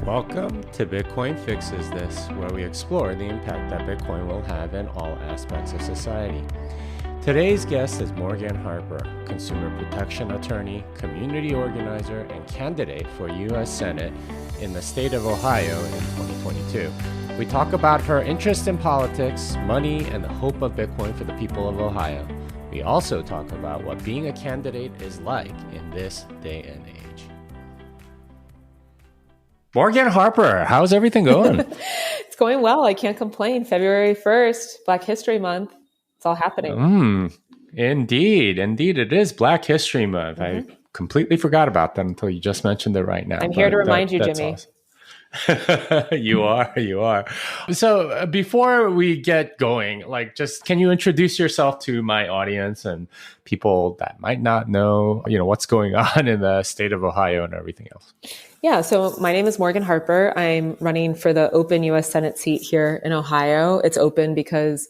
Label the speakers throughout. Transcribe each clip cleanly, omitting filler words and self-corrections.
Speaker 1: Welcome to Bitcoin Fixes This, where we explore the impact that Bitcoin will have in all aspects of society. Today's guest is Morgan Harper, consumer protection attorney, community organizer, and candidate for U.S. Senate in the state of Ohio in 2022. We talk about her interest in politics, money, and the hope of Bitcoin for the people of Ohio. We also talk about what being a candidate is like in this day and age. Morgan Harper, how's everything going?
Speaker 2: It's going well. I can't complain. February 1st, Black History Month. It's all happening.
Speaker 1: Indeed it is Black History Month. I completely forgot about that until you just mentioned it right now.
Speaker 2: I'm here to remind you, Jimmy.
Speaker 1: Awesome. You are. So before we get going, just can you introduce yourself to my audience and people that might not know, what's going on in the state of Ohio and everything else?
Speaker 2: Yeah. So my name is Morgan Harper. I'm running for the open U.S. Senate seat here in Ohio. It's open because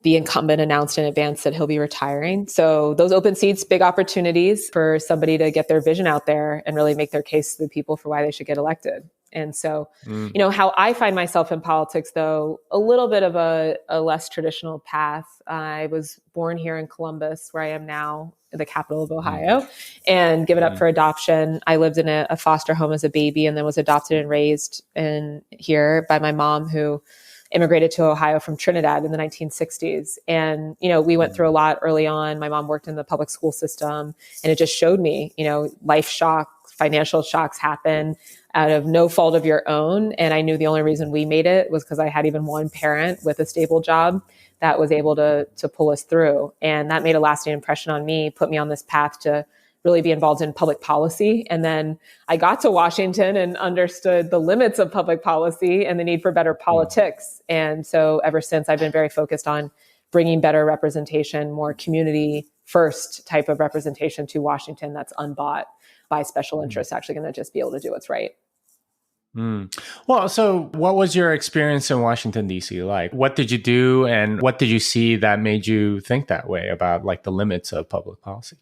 Speaker 2: the incumbent announced in advance that he'll be retiring. So those open seats, big opportunities for somebody to get their vision out there and really make their case to the people for why they should get elected. And so, how I find myself in politics, though, a little bit of a less traditional path. I was born here in Columbus, where I am now, the capital of Ohio, and given up for adoption. I lived in a foster home as a baby and then was adopted and raised here by my mom, who immigrated to Ohio from Trinidad in the 1960s. And, we went through a lot early on. My mom worked in the public school system, and it just showed me, life shock, financial shocks happen out of no fault of your own. And I knew the only reason we made it was because I had even one parent with a stable job that was able to pull us through. And that made a lasting impression on me, put me on this path to really be involved in public policy. And then I got to Washington and understood the limits of public policy and the need for better politics. And so ever since, I've been very focused on bringing better representation, more community first type of representation to Washington that's unbought by special interests, actually going to just be able to do what's right.
Speaker 1: Well, so what was your experience in Washington, D.C. like? What did you do and what did you see that made you think that way about the limits of public policy?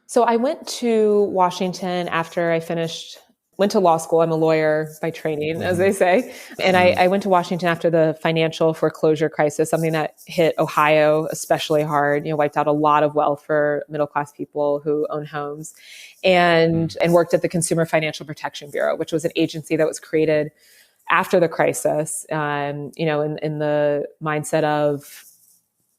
Speaker 2: So I went to Washington after I went to law school. I'm a lawyer by training, as they say. And I went to Washington after the financial foreclosure crisis, something that hit Ohio especially hard, wiped out a lot of wealth for middle-class people who own homes, and worked at the Consumer Financial Protection Bureau, which was an agency that was created after the crisis, in the mindset of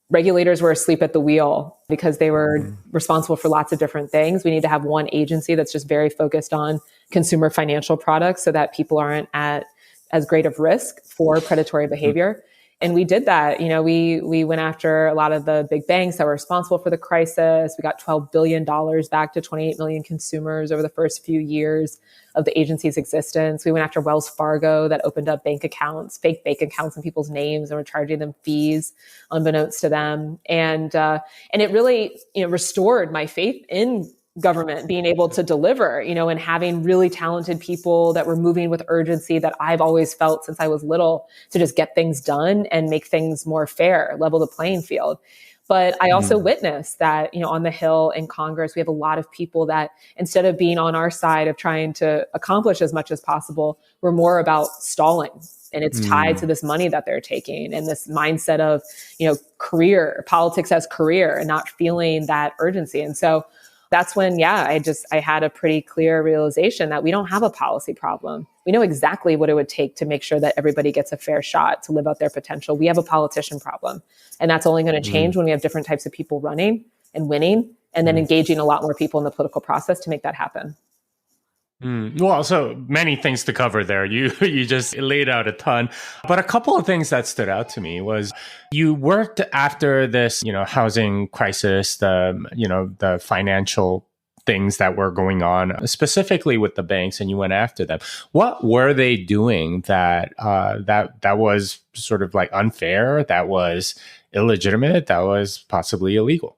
Speaker 2: regulators were asleep at the wheel because they were responsible for lots of different things. We need to have one agency that's just very focused on consumer financial products so that people aren't at as great of risk for predatory behavior. And we did that. We went after a lot of the big banks that were responsible for the crisis. We got $12 billion back to 28 million consumers over the first few years of the agency's existence. We went after Wells Fargo that opened up fake bank accounts in people's names, and were charging them fees unbeknownst to them. And it really, restored my faith in government being able to deliver, and having really talented people that were moving with urgency that I've always felt since I was little to just get things done and make things more fair, level the playing field. But I also witnessed that, on the Hill in Congress, we have a lot of people that instead of being on our side of trying to accomplish as much as possible, we're more about stalling. And it's tied to this money that they're taking and this mindset of, career, politics as career, and not feeling that urgency. And so that's when, I had a pretty clear realization that we don't have a policy problem. We know exactly what it would take to make sure that everybody gets a fair shot to live out their potential. We have a politician problem. And that's only going to change when we have different types of people running and winning, and then engaging a lot more people in the political process to make that happen.
Speaker 1: Well, so many things to cover there. You just laid out a ton. But a couple of things that stood out to me was you worked after this, housing crisis, the financial things that were going on, specifically with the banks, and you went after them. What were they doing that was sort of unfair, that was illegitimate, that was possibly illegal?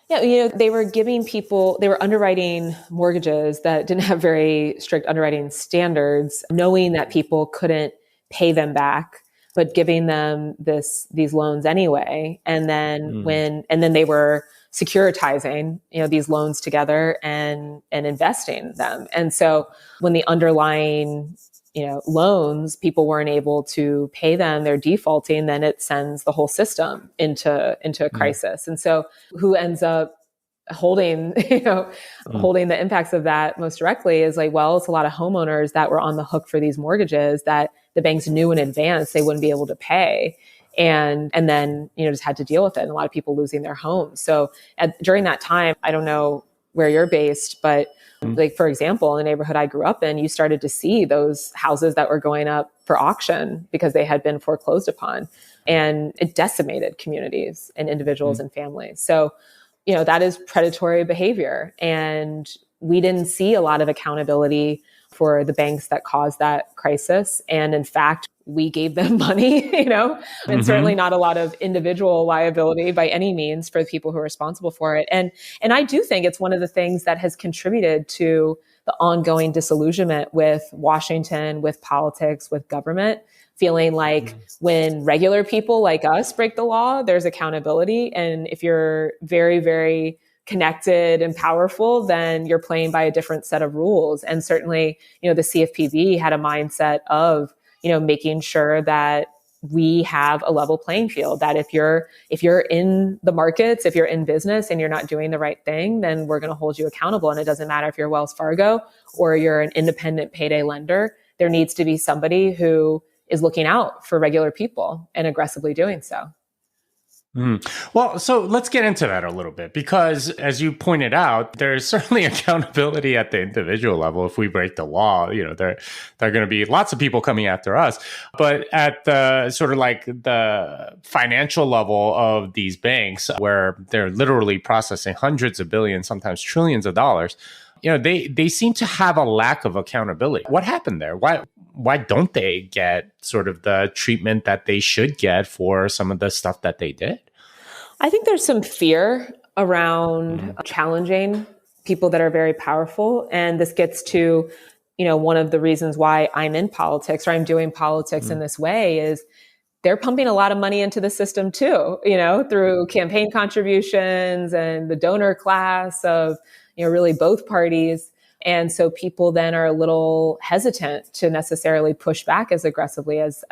Speaker 2: Yeah, they were underwriting mortgages that didn't have very strict underwriting standards, knowing that people couldn't pay them back, but giving them these loans anyway. And then then they were securitizing, these loans together and investing them. And so when the underlying loans, people weren't able to pay them, they're defaulting, then it sends the whole system into a crisis. And so who ends up holding, holding the impacts of that most directly is like, well, it's a lot of homeowners that were on the hook for these mortgages that the banks knew in advance they wouldn't be able to pay. And then, just had to deal with it. And a lot of people losing their homes. So during that time, I don't know where you're based, but like, for example, in the neighborhood I grew up in, you started to see those houses that were going up for auction because they had been foreclosed upon, and it decimated communities and individuals and families. So, that is predatory behavior. And we didn't see a lot of accountability for the banks that caused that crisis. And in fact, we gave them money, and certainly not a lot of individual liability by any means for the people who are responsible for it. And I do think it's one of the things that has contributed to the ongoing disillusionment with Washington, with politics, with government, feeling like when regular people like us break the law, there's accountability. And if you're very, very connected and powerful, then you're playing by a different set of rules. And certainly, the CFPB had a mindset of, making sure that we have a level playing field, that if you're in the markets, if you're in business and you're not doing the right thing, then we're going to hold you accountable. And it doesn't matter if you're Wells Fargo or you're an independent payday lender, there needs to be somebody who is looking out for regular people and aggressively doing so.
Speaker 1: Well, so let's get into that a little bit, because as you pointed out, there's certainly accountability at the individual level. If we break the law, there are going to be lots of people coming after us. But at the sort of like the financial level of these banks, where they're literally processing hundreds of billions, sometimes trillions of dollars, they seem to have a lack of accountability. What happened there? Why don't they get sort of the treatment that they should get for some of the stuff that they did?
Speaker 2: I think there's some fear around challenging people that are very powerful. And this gets to, one of the reasons why I'm in politics, or I'm doing politics in this way, is they're pumping a lot of money into the system too, through campaign contributions and the donor class of, really both parties. And so people then are a little hesitant to necessarily push back as aggressively as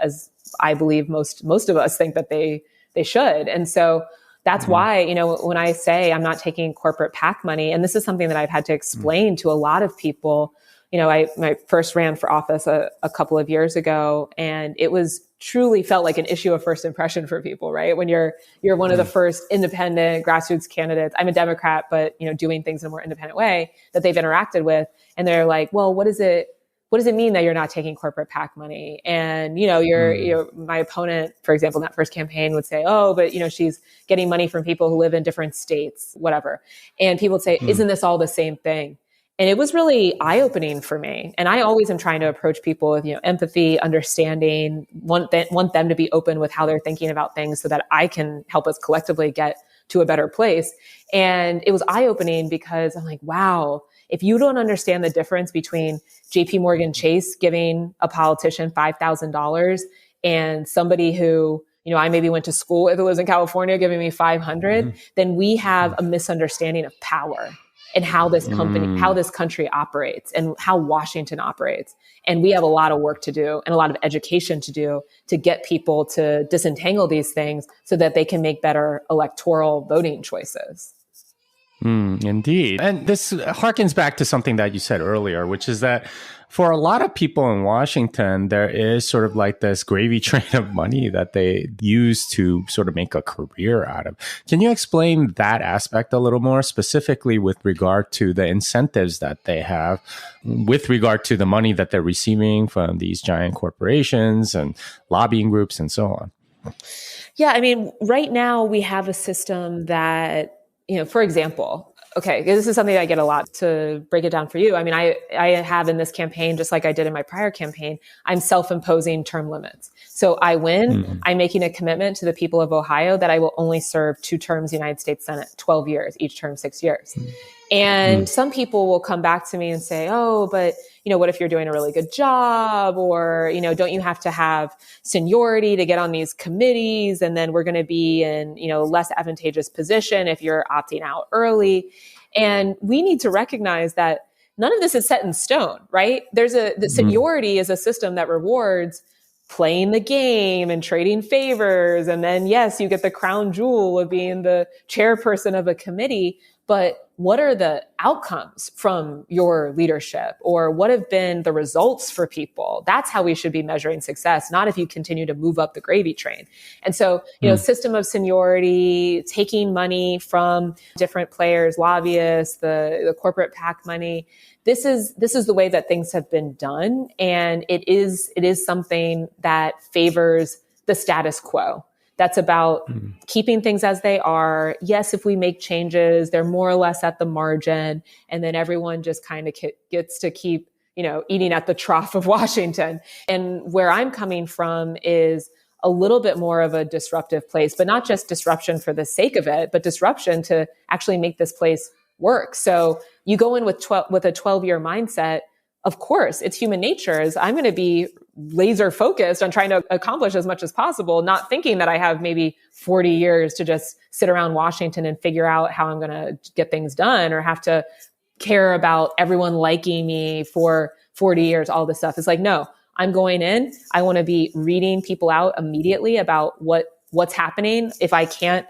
Speaker 2: I believe most of us think that they should. And so that's why, when I say I'm not taking corporate PAC money, and this is something that I've had to explain to a lot of people, I first ran for office a couple of years ago, and it was truly felt like an issue of first impression for people, right? When you're one of the first independent grassroots candidates, I'm a Democrat, but, doing things in a more independent way that they've interacted with. And they're like, well, what does it mean that you're not taking corporate PAC money? And, my opponent, for example, in that first campaign would say, oh, but, she's getting money from people who live in different states, whatever. And people would say, isn't this all the same thing? And it was really eye-opening for me. And I always am trying to approach people with, empathy, understanding, want them to be open with how they're thinking about things so that I can help us collectively get to a better place. And it was eye-opening because I'm like, wow, if you don't understand the difference between JP Morgan Chase giving a politician $5,000 and somebody who, I maybe went to school with who lives in California giving me 500, then we have a misunderstanding of power and how this country operates and how Washington operates. And we have a lot of work to do and a lot of education to do to get people to disentangle these things so that they can make better electoral voting choices.
Speaker 1: Indeed. And this harkens back to something that you said earlier, which is that for a lot of people in Washington, there is sort of like this gravy train of money that they use to sort of make a career out of. Can you explain that aspect a little more, specifically with regard to the incentives that they have, with regard to the money that they're receiving from these giant corporations and lobbying groups and so on?
Speaker 2: Yeah, right now we have a system that, for example, okay, this is something I get a lot. To break it down for you, I have in this campaign, just like I did in my prior campaign, I'm self-imposing term limits. So I win, I'm making a commitment to the people of Ohio that I will only serve 2 terms United States Senate, 12 years, each term 6 years. And some people will come back to me and say, oh, but, what if you're doing a really good job? Or, don't you have to have seniority to get on these committees? And then we're going to be in, less advantageous position if you're opting out early. And we need to recognize that none of this is set in stone, right? The seniority is a system that rewards playing the game and trading favors. And then, yes, you get the crown jewel of being the chairperson of a committee. But what are the outcomes from your leadership, or what have been the results for people? That's how we should be measuring success, not if you continue to move up the gravy train. And so, system of seniority, taking money from different players, lobbyists, the corporate PAC money. This is the way that things have been done. And it is something that favors the status quo. That's about keeping things as they are. Yes, if we make changes, they're more or less at the margin. And then everyone just kind of gets to keep, eating at the trough of Washington. And where I'm coming from is a little bit more of a disruptive place, but not just disruption for the sake of it, but disruption to actually make this place work. So you go in with a 12-year mindset. Of course, it's human nature. Is I'm going to be laser focused on trying to accomplish as much as possible, not thinking that I have maybe 40 years to just sit around Washington and figure out how I'm going to get things done, or have to care about everyone liking me for 40 years, all this stuff. It's like, no, I'm going in. I want to be reading people out immediately about what's happening. If I can't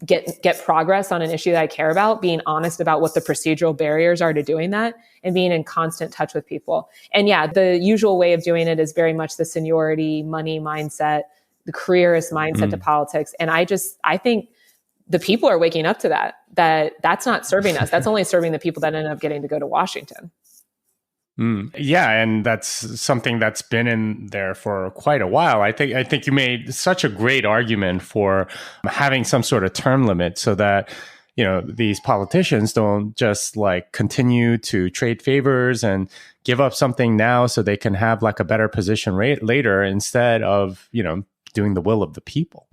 Speaker 2: get progress on an issue that I care about, being honest about what the procedural barriers are to doing that, and being in constant touch with people. And yeah, the usual way of doing it is very much the seniority, money mindset, the careerist mindset to politics. And I think the people are waking up to that's not serving us. That's only serving the people that end up getting to go to Washington.
Speaker 1: Yeah, and that's something that's been in there for quite a while. I think you made such a great argument for having some sort of term limit so that these politicians don't just continue to trade favors and give up something now so they can have a better position later, instead of doing the will of the people.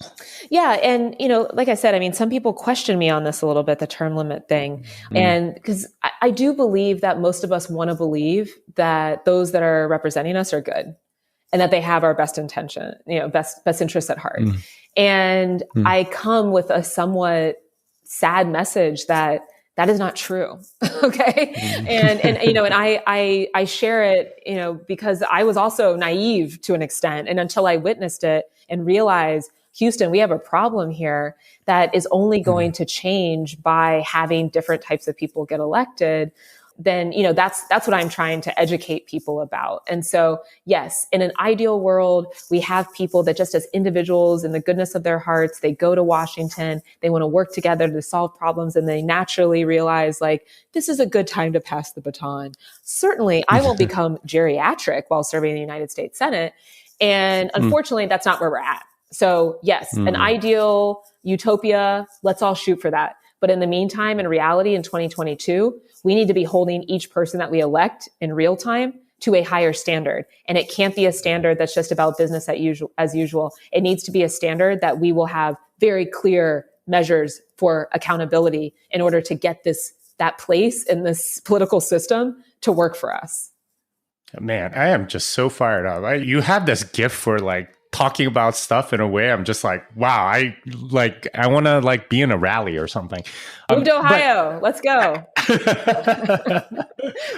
Speaker 2: Yeah. And, like I said, some people question me on this a little bit, the term limit thing. And because I do believe that most of us want to believe that those that are representing us are good and that they have our best intention, best interests at heart. And I come with a somewhat sad message that is not true. Okay. And I share it, because I was also naive to an extent. And until I witnessed it and realized, Houston, we have a problem here that is only going to change by having different types of people get elected, then, that's what I'm trying to educate people about. And so, yes, in an ideal world, we have people that just as individuals in the goodness of their hearts, they go to Washington, they want to work together to solve problems, and they naturally realize this is a good time to pass the baton. Certainly, I won't become geriatric while serving in the United States Senate. And unfortunately, that's not where we're at. So yes, an ideal utopia, let's all shoot for that. But in the meantime, in reality, in 2022, we need to be holding each person that we elect in real time to a higher standard. And it can't be a standard that's just about business as usual. It needs to be a standard that we will have very clear measures for accountability in order to get that place in this political system to work for us.
Speaker 1: Man, I am just so fired up. You have this gift for talking about stuff in a way I'm just wow, I want to be in a rally or something.
Speaker 2: Move to Ohio. Let's go.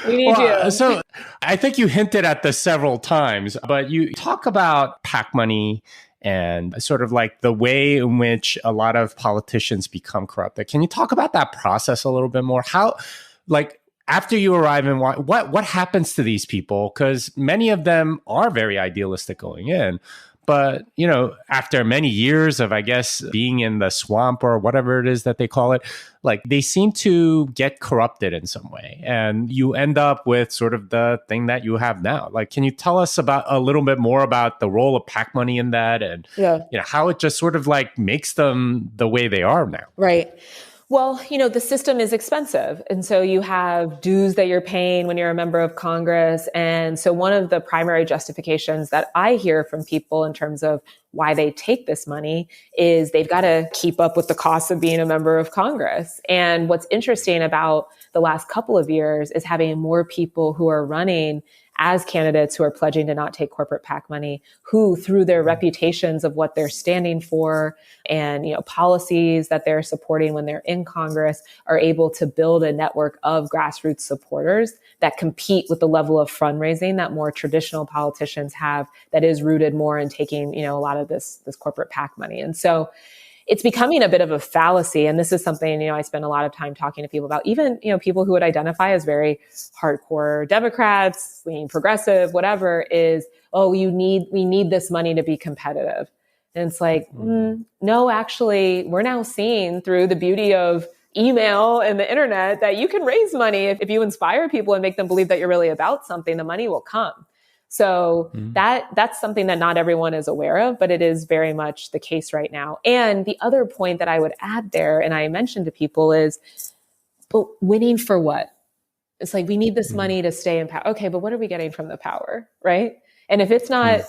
Speaker 2: We need you.
Speaker 1: So I think you hinted at this several times, but you talk about PAC money and sort of the way in which a lot of politicians become corrupted. Can you talk about that process a little bit more? How, after you arrive in what happens to these people? Because many of them are very idealistic going in. But, after many years of, I guess, being in the swamp or whatever it is that they call it, they seem to get corrupted in some way. And you end up with sort of the thing that you have now. Can you tell us about a little bit more about the role of PAC money in that, and how it just sort of makes them the way they are now?
Speaker 2: Right. Well, the system is expensive. And so you have dues that you're paying when you're a member of Congress. And so one of the primary justifications that I hear from people in terms of why they take this money is they've got to keep up with the cost of being a member of Congress. And what's interesting about the last couple of years is having more people who are running as candidates who are pledging to not take corporate PAC money, who through their reputations of what they're standing for and, policies that they're supporting when they're in Congress are able to build a network of grassroots supporters that compete with the level of fundraising that more traditional politicians have that is rooted more in taking, a lot of this corporate PAC money. And so it's becoming a bit of a fallacy. And this is something, I spend a lot of time talking to people about, even, people who would identify as very hardcore Democrats, leaning progressive, whatever, is, we need this money to be competitive. And it's like, no, actually, we're now seeing through the beauty of email and the internet that you can raise money. If you inspire people and make them believe that you're really about something, the money will come. So that's something that not everyone is aware of, but it is very much the case right now. And the other point that I would add there, and I mentioned to people, is, but winning for what? It's like, we need this money to stay in power. Okay, but what are we getting from the power, right? And if it's not,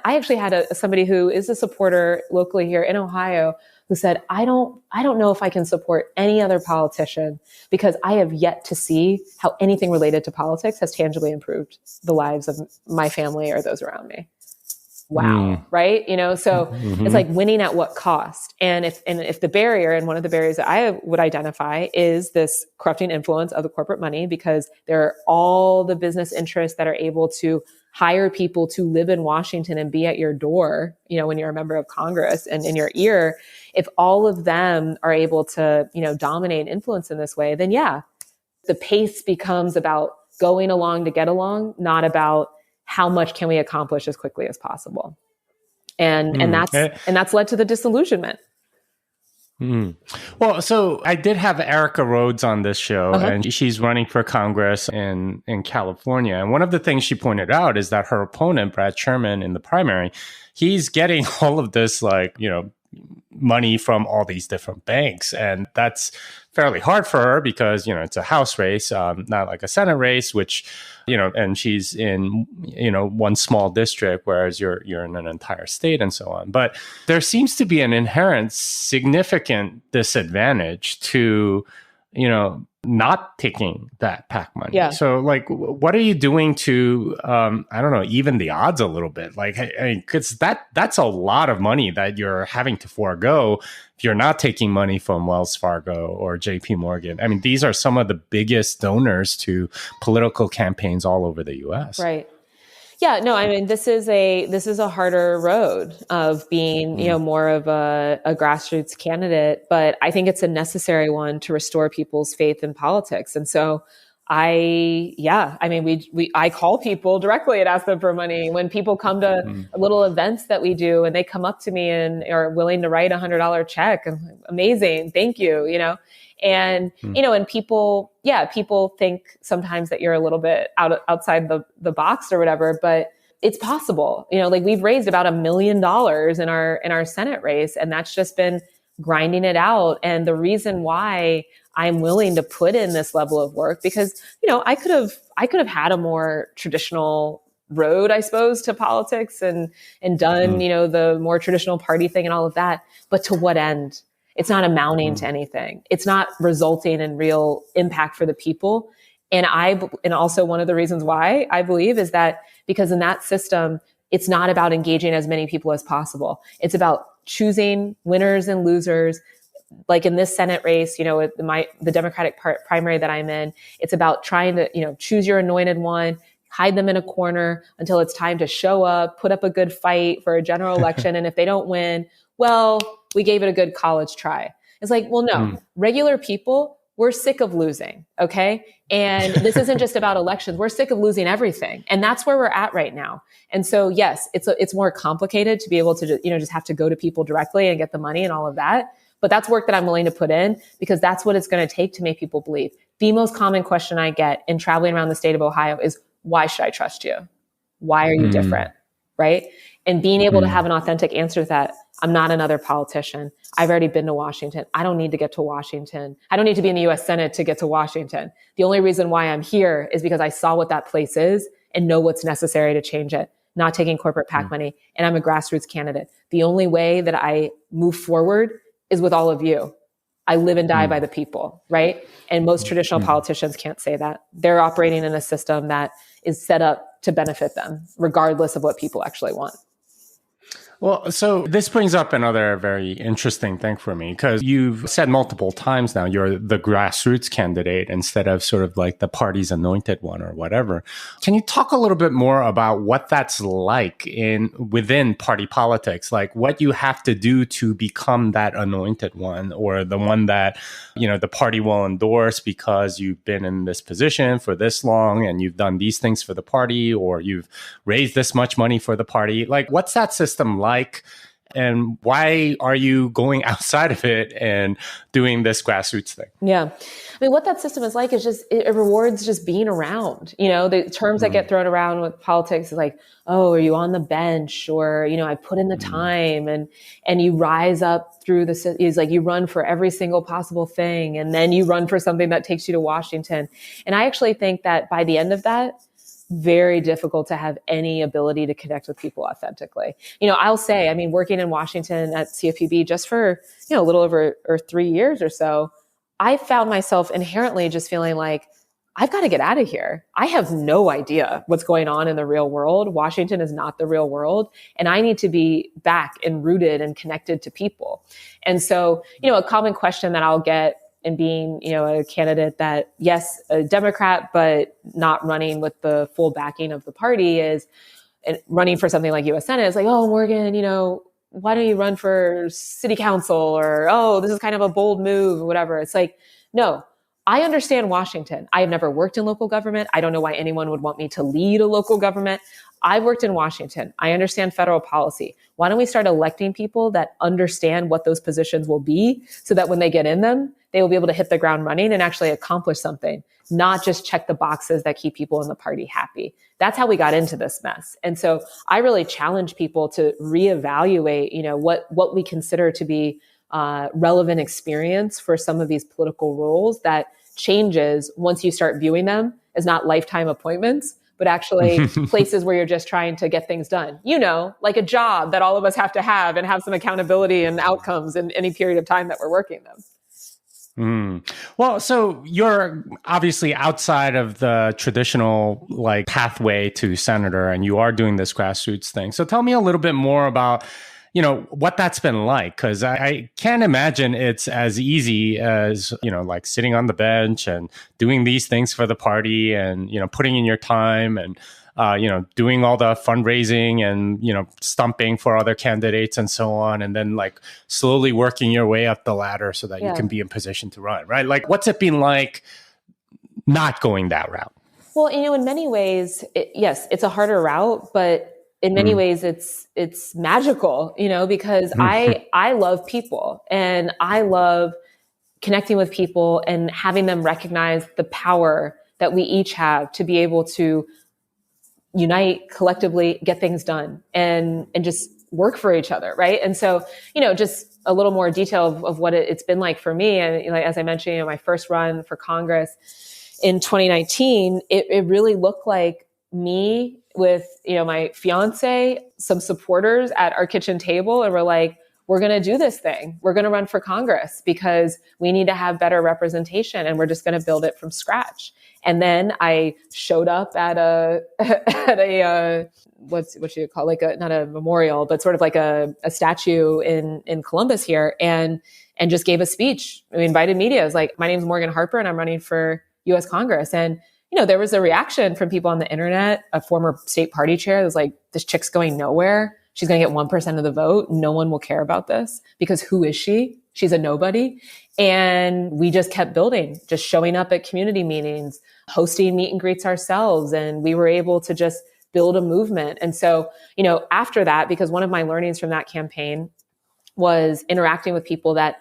Speaker 2: I actually had somebody who is a supporter locally here in Ohio who said, I don't know if I can support any other politician because I have yet to see how anything related to politics has tangibly improved the lives of my family or those around me. Wow. Right. So it's like winning at what cost? And if the barrier, and one of the barriers that I would identify is this corrupting influence of the corporate money, because there are all the business interests that are able to hire people to live in Washington and be at your door, when you're a member of Congress and in your ear, if all of them are able to, dominate and influence in this way, then the pace becomes about going along to get along, not about how much can we accomplish as quickly as possible. And that's led to the disillusionment.
Speaker 1: Well, so I did have Erica Rhodes on this show, and she's running for Congress in California. And one of the things she pointed out is that her opponent, Brad Sherman, in the primary, he's getting all of this, money from all these different banks. And that's fairly hard for her because, it's a House race, not like a Senate race, which, and she's in, one small district, whereas you're in an entire state and so on. But there seems to be an inherent significant disadvantage to, not taking that PAC money. Yeah. So what are you doing to, even the odds a little bit? Because that's a lot of money that you're having to forego if you're not taking money from Wells Fargo or JP Morgan. I mean, these are some of the biggest donors to political campaigns all over the US.
Speaker 2: Right. Yeah, no, I mean, this is a harder road of being, more of a grassroots candidate, but I think it's a necessary one to restore people's faith in politics. And so I call people directly and ask them for money. When people come to little events that we do and they come up to me and are willing to write $100 check, I'm like, amazing, thank you, And, and people think sometimes that you're a little bit outside the box or whatever, but it's possible. We've raised about $1 million in our Senate race, and that's just been grinding it out. And the reason why I'm willing to put in this level of work, because, I could have had a more traditional road, I suppose, to politics and done, the more traditional party thing and all of that. But to what end? It's not amounting to anything. It's not resulting in real impact for the people. And also one of the reasons why I believe is that because in that system, it's not about engaging as many people as possible. It's about choosing winners and losers. Like in this Senate race, the Democratic primary that I'm in, it's about trying to, choose your anointed one, hide them in a corner until it's time to show up, put up a good fight for a general election. And if they don't win, well, we gave it a good college try. It's like, well, no, regular people, we're sick of losing. Okay. And this isn't just about elections. We're sick of losing everything. And that's where we're at right now. And so, yes, it's more complicated to be able to, just have to go to people directly and get the money and all of that. But that's work that I'm willing to put in because that's what it's going to take to make people believe. The most common question I get in traveling around the state of Ohio is, why should I trust you? Why are you different? Right. And being able to have an authentic answer to that. I'm not another politician. I've already been to Washington. I don't need to get to Washington. I don't need to be in the US Senate to get to Washington. The only reason why I'm here is because I saw what that place is and know what's necessary to change it, not taking corporate PAC money. And I'm a grassroots candidate. The only way that I move forward is with all of you. I live and die by the people, right? And most traditional politicians can't say that. They're operating in a system that is set up to benefit them, regardless of what people actually want.
Speaker 1: Well, so this brings up another very interesting thing for me, because you've said multiple times now you're the grassroots candidate instead of sort of like the party's anointed one or whatever. Can you talk a little bit more about what that's like within party politics, like what you have to do to become that anointed one, or the one that, the party will endorse because you've been in this position for this long and you've done these things for the party, or you've raised this much money for the party? Like, what's that system like, and why are you going outside of it and doing this grassroots thing?
Speaker 2: Yeah. I mean, what that system is like is just, it rewards just being around. The terms that get thrown around with politics is like, oh, are you on the bench? Or, I put in the time, and you rise up through it's like you run for every single possible thing. And then you run for something that takes you to Washington. And I actually think that by the end of that, very difficult to have any ability to connect with people authentically. I'll say, working in Washington at CFPB just for, a little over 3 years or so, I found myself inherently just feeling like, I've got to get out of here. I have no idea what's going on in the real world. Washington is not the real world. And I need to be back and rooted and connected to people. And so, a common question that I'll get in being, a candidate that, yes, a Democrat, but not running with the full backing of the party, is running for something like U.S. Senate. It's like, oh, Morgan, why don't you run for city council? Or, oh, this is kind of a bold move or whatever. It's like, no, I understand Washington. I have never worked in local government. I don't know why anyone would want me to lead a local government. I've worked in Washington. I understand federal policy. Why don't we start electing people that understand what those positions will be, so that when they get in them, they will be able to hit the ground running and actually accomplish something, not just check the boxes that keep people in the party happy. That's how we got into this mess. And so I really challenge people to reevaluate, what we consider to be relevant experience for some of these political roles that changes once you start viewing them as not lifetime appointments, but actually places where you're just trying to get things done. Like a job that all of us have to have and have some accountability and outcomes in any period of time that we're working them.
Speaker 1: Well, so you're obviously outside of the traditional pathway to senator, and you are doing this grassroots thing. So tell me a little bit more about, what that's been like, because I can't imagine it's as easy as, sitting on the bench and doing these things for the party and, putting in your time and, doing all the fundraising and, stumping for other candidates and so on. And then slowly working your way up the ladder so that you can be in position to run, right? What's it been like not going that route?
Speaker 2: Well, in many ways, yes, it's a harder route, but in many ways it's magical, because I love people, and I love connecting with people and having them recognize the power that we each have to be able to unite collectively, get things done, and just work for each other. Right. And so, just a little more detail of what it's been like for me. And as I mentioned, my first run for Congress in 2019, it really looked like me with, my fiance, some supporters at our kitchen table. And we're like, we're going to do this thing. We're going to run for Congress because we need to have better representation, and we're just going to build it from scratch. And then I showed up at a what you call not a memorial, but sort of like a statue in Columbus here, and just gave a speech. We invited media. I was like, my name's Morgan Harper, and I'm running for U.S. Congress. And there was a reaction from people on the internet. A former state party chair was like, this chick's going nowhere. She's going to get 1% of the vote. No one will care about this because who is she? She's a nobody. And we just kept building, just showing up at community meetings, hosting meet and greets ourselves. And we were able to just build a movement. And so, after that, because one of my learnings from that campaign was interacting with people that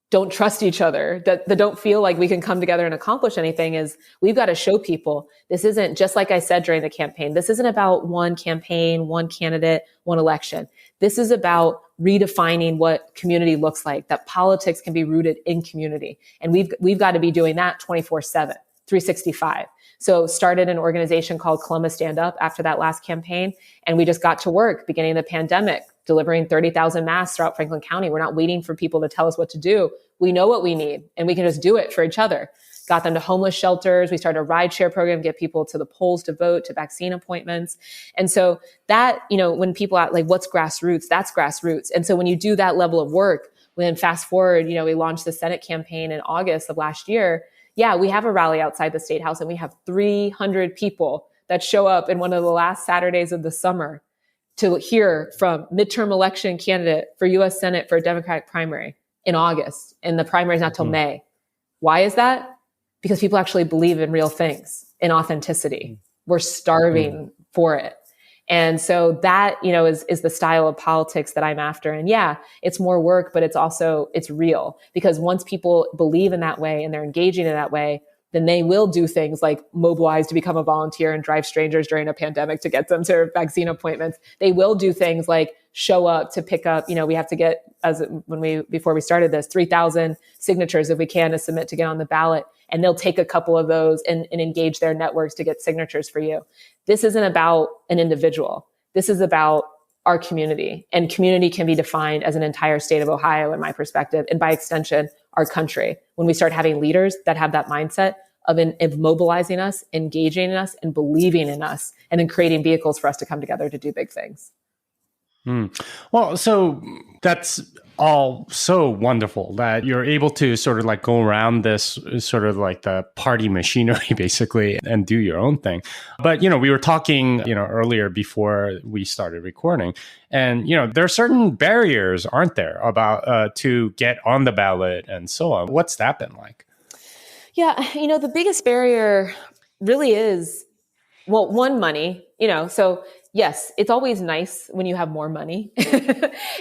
Speaker 2: don't trust each other, that don't feel like we can come together and accomplish anything, is we've got to show people this isn't, just like I said during the campaign, this isn't about one campaign, one candidate, one election. This is about redefining what community looks like, that politics can be rooted in community. And we've got to be doing that 24/7, 365. So started an organization called Columbus Stand Up after that last campaign. And we just got to work beginning of the pandemic, delivering 30,000 masks throughout Franklin County. We're not waiting for people to tell us what to do. We know what we need and we can just do it for each other. Got them to homeless shelters. We started a rideshare program, get people to the polls to vote, to vaccine appointments. And so that, when people are like, what's grassroots? That's grassroots. And so when you do that level of work, then fast forward, we launched the Senate campaign in August of last year. Yeah, we have a rally outside the State House and we have 300 people that show up in one of the last Saturdays of the summer to hear from midterm election candidate for U.S. Senate for a Democratic primary in August. And the primary is not till May. Why is that? Because people actually believe in real things, in authenticity. We're starving for it. And so that, is the style of politics that I'm after. And yeah, it's more work, but it's real. Because once people believe in that way and they're engaging in that way, then they will do things like mobilize to become a volunteer and drive strangers during a pandemic to get them to vaccine appointments. They will do things like show up to pick up, we have to get, before we started this, 3,000 signatures if we can to submit to get on the ballot. And they'll take a couple of those and engage their networks to get signatures for you. This isn't about an individual. This is about our community. And community can be defined as an entire state of Ohio, in my perspective, and by extension, our country. When we start having leaders that have that mindset of mobilizing us, engaging in us, and believing in us, and then creating vehicles for us to come together to do big things.
Speaker 1: Well, so that's all so wonderful that you're able to sort of like go around this sort of like the party machinery basically and do your own thing. But, we were talking, earlier before we started recording and, there are certain barriers, aren't there, about to get on the ballot and so on. What's that been like?
Speaker 2: Yeah. The biggest barrier really is, well, one, money, so yes, it's always nice when you have more money.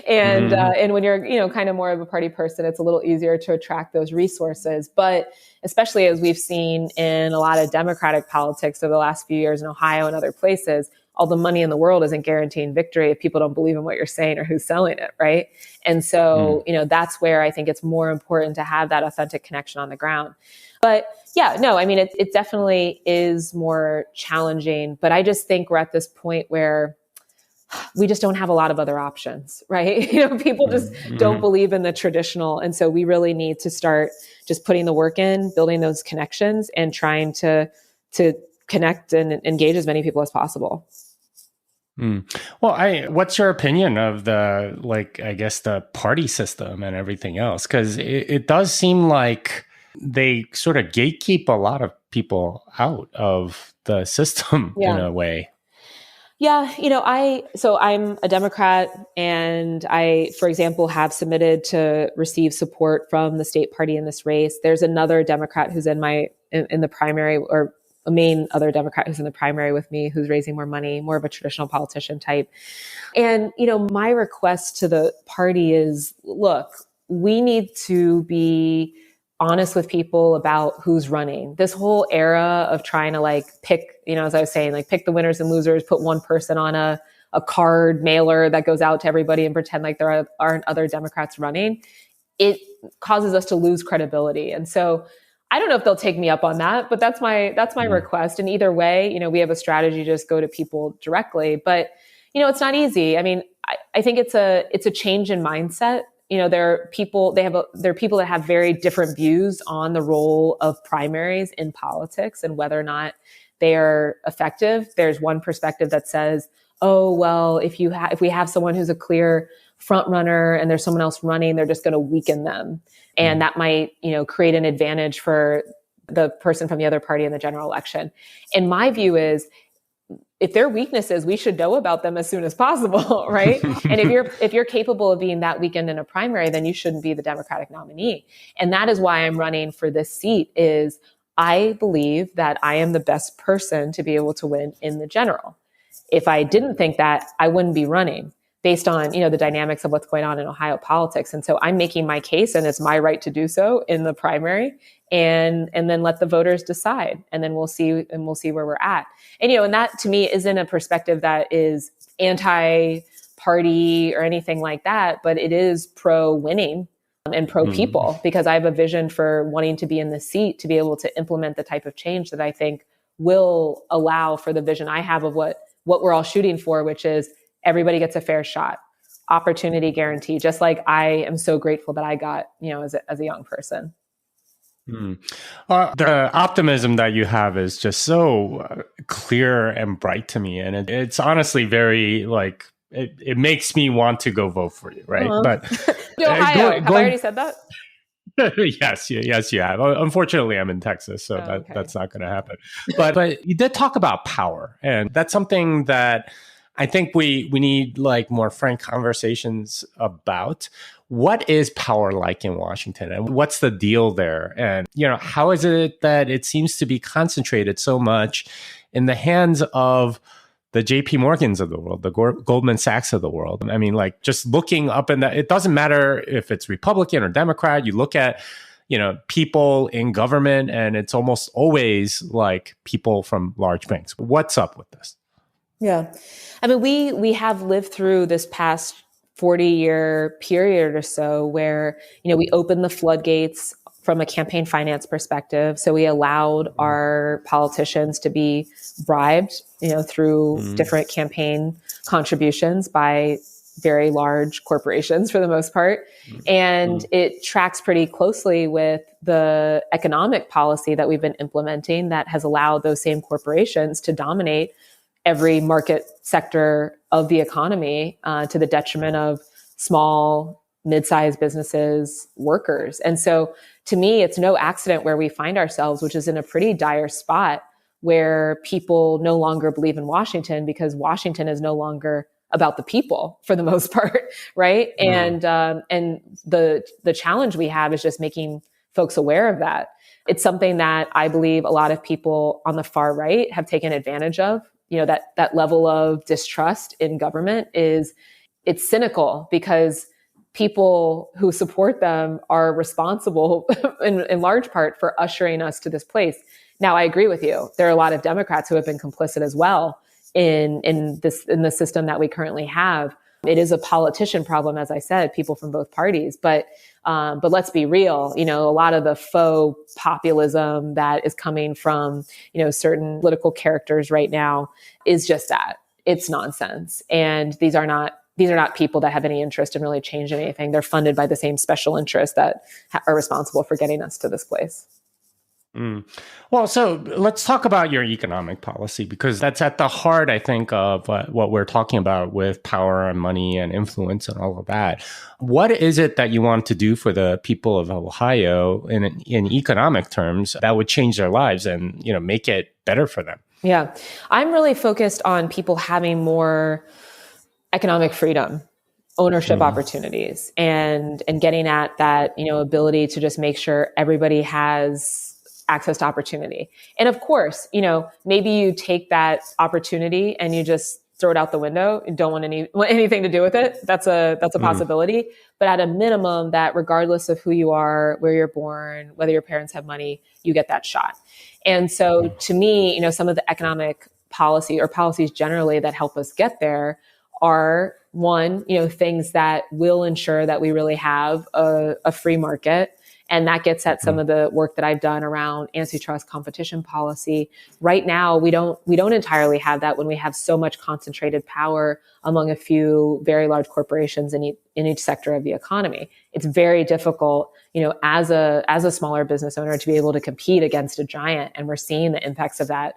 Speaker 2: And when you're, kind of more of a party person, it's a little easier to attract those resources. But especially as we've seen in a lot of Democratic politics over the last few years in Ohio and other places, all the money in the world isn't guaranteeing victory if people don't believe in what you're saying or who's selling it, right? And so, that's where I think it's more important to have that authentic connection on the ground. But yeah, no, it definitely is more challenging, but I just think we're at this point where we just don't have a lot of other options, right? People just don't believe in the traditional. And so we really need to start just putting the work in, building those connections and trying to connect and engage as many people as possible.
Speaker 1: Well, what's your opinion of the party system and everything else? Because it does seem like they sort of gatekeep a lot of people out of the system in a way.
Speaker 2: Yeah. I'm a Democrat and I, for example, have submitted to receive support from the state party in this race. There's another Democrat who's in the primary, or a main other Democrat who's in the primary with me, who's raising more money, more of a traditional politician type. And, my request to the party is, look, we need to be honest with people about who's running. This whole era of trying to pick, as I was saying, pick the winners and losers, put one person on a card mailer that goes out to everybody and pretend like there aren't other Democrats running, it causes us to lose credibility. And so I don't know if they'll take me up on that, but that's my request. And either way, we have a strategy to just go to people directly, but it's not easy. I think it's a change in mindset. There are people that have very different views on the role of primaries in politics and whether or not they are effective. There's one perspective that says, oh, well, if we have someone who's a clear front runner and there's someone else running, they're just going to weaken them. And that might, create an advantage for the person from the other party in the general election. And my view is, if there are weaknesses, we should know about them as soon as possible, right? And if you're capable of being that weakened in a primary, then you shouldn't be the Democratic nominee. And that is why I'm running for this seat. Is I believe that I am the best person to be able to win in the general. If I didn't think that, I wouldn't be running based on, the dynamics of what's going on in Ohio politics. And so I'm making my case, and it's my right to do so in the primary, and then let the voters decide. And then we'll see where we're at. And, and that to me isn't a perspective that is anti-party or anything like that, but it is pro-winning and pro-people, because I have a vision for wanting to be in the seat to be able to implement the type of change that I think will allow for the vision I have of what we're all shooting for, which is everybody gets a fair shot. opportunity guarantee, just like I am so grateful that I got, as a young person.
Speaker 1: The optimism that you have is just so clear and bright to me. And it's honestly very it makes me want to go vote for you, right? But
Speaker 2: Ohio, have I already said that?
Speaker 1: Yes, you have. Unfortunately, I'm in Texas, so that's not going to happen. But you did talk about power, and that's something that I think we need more frank conversations about. What is power like in Washington, and what's the deal there? And how is it that it seems to be concentrated so much in the hands of the JP Morgans of the world, the Goldman Sachs of the world? I mean, just looking up in that, it doesn't matter if it's Republican or Democrat. You look at, people in government, and it's almost always people from large banks. What's up with this?
Speaker 2: Yeah. I mean, we have lived through this past 40-year period or so where, we opened the floodgates from a campaign finance perspective. So we allowed our politicians to be bribed, through different campaign contributions by very large corporations for the most part. And it tracks pretty closely with the economic policy that we've been implementing that has allowed those same corporations to dominate every market sector of the economy, to the detriment of small, mid-sized businesses, workers. And so to me, it's no accident where we find ourselves, which is in a pretty dire spot where people no longer believe in Washington because Washington is no longer about the people for the most part, right? And the challenge we have is just making folks aware of that. It's something that I believe a lot of people on the far right have taken advantage of. That level of distrust in government it's cynical because people who support them are responsible in large part for ushering us to this place. Now, I agree with you. There are a lot of Democrats who have been complicit as well in the system that we currently have. It is a politician problem, as I said, people from both parties. But let's be real. A lot of the faux populism that is coming from certain political characters right now is just that. It's nonsense, and these are not people that have any interest in really changing anything. They're funded by the same special interests that are responsible for getting us to this place.
Speaker 1: Well, so let's talk about your economic policy, because that's at the heart, I think, of what we're talking about with power and money and influence and all of that. What is it that you want to do for the people of Ohio in economic terms that would change their lives and make it better for them?
Speaker 2: Yeah, I'm really focused on people having more economic freedom, ownership opportunities, and getting at that ability to just make sure everybody has access to opportunity. And of course, maybe you take that opportunity and you just throw it out the window and don't want anything to do with it. That's a possibility. But at a minimum, that regardless of who you are, where you're born, whether your parents have money, you get that shot. And so to me, some of the economic policy or policies generally that help us get there are one, things that will ensure that we really have a free market. And that gets at some of the work that I've done around antitrust competition policy. Right now, we don't entirely have that when we have so much concentrated power among a few very large corporations in each sector of the economy. It's very difficult, as a smaller business owner to be able to compete against a giant. And we're seeing the impacts of that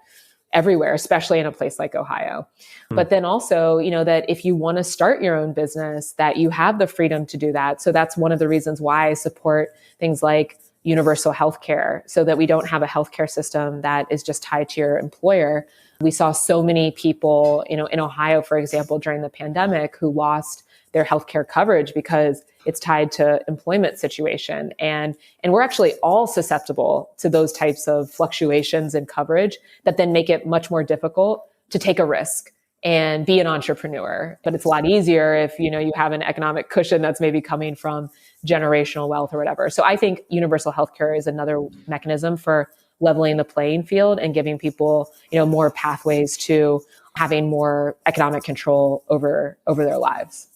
Speaker 2: everywhere, especially in a place like Ohio. But then also, that if you want to start your own business, that you have the freedom to do that. So that's one of the reasons why I support things like universal healthcare, so that we don't have a healthcare system that is just tied to your employer. We saw so many people, in Ohio, for example, during the pandemic, who lost their healthcare coverage because it's tied to employment situation. And we're actually all susceptible to those types of fluctuations in coverage that then make it much more difficult to take a risk and be an entrepreneur. But it's a lot easier if, you have an economic cushion that's maybe coming from generational wealth or whatever. So I think universal healthcare is another mechanism for leveling the playing field and giving people, more pathways to having more economic control over their lives.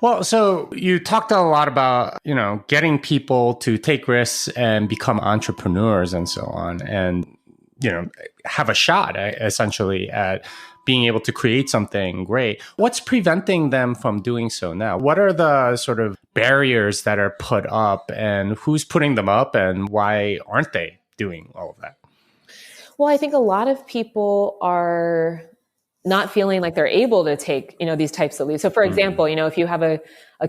Speaker 1: Well, so you talked a lot about, getting people to take risks and become entrepreneurs and so on, and, have a shot essentially at being able to create something great. What's preventing them from doing so now? What are the sort of barriers that are put up, and who's putting them up, and why aren't they doing all of that?
Speaker 2: Well, I think a lot of people are not feeling like they're able to take, these types of leads. So for example, if you have a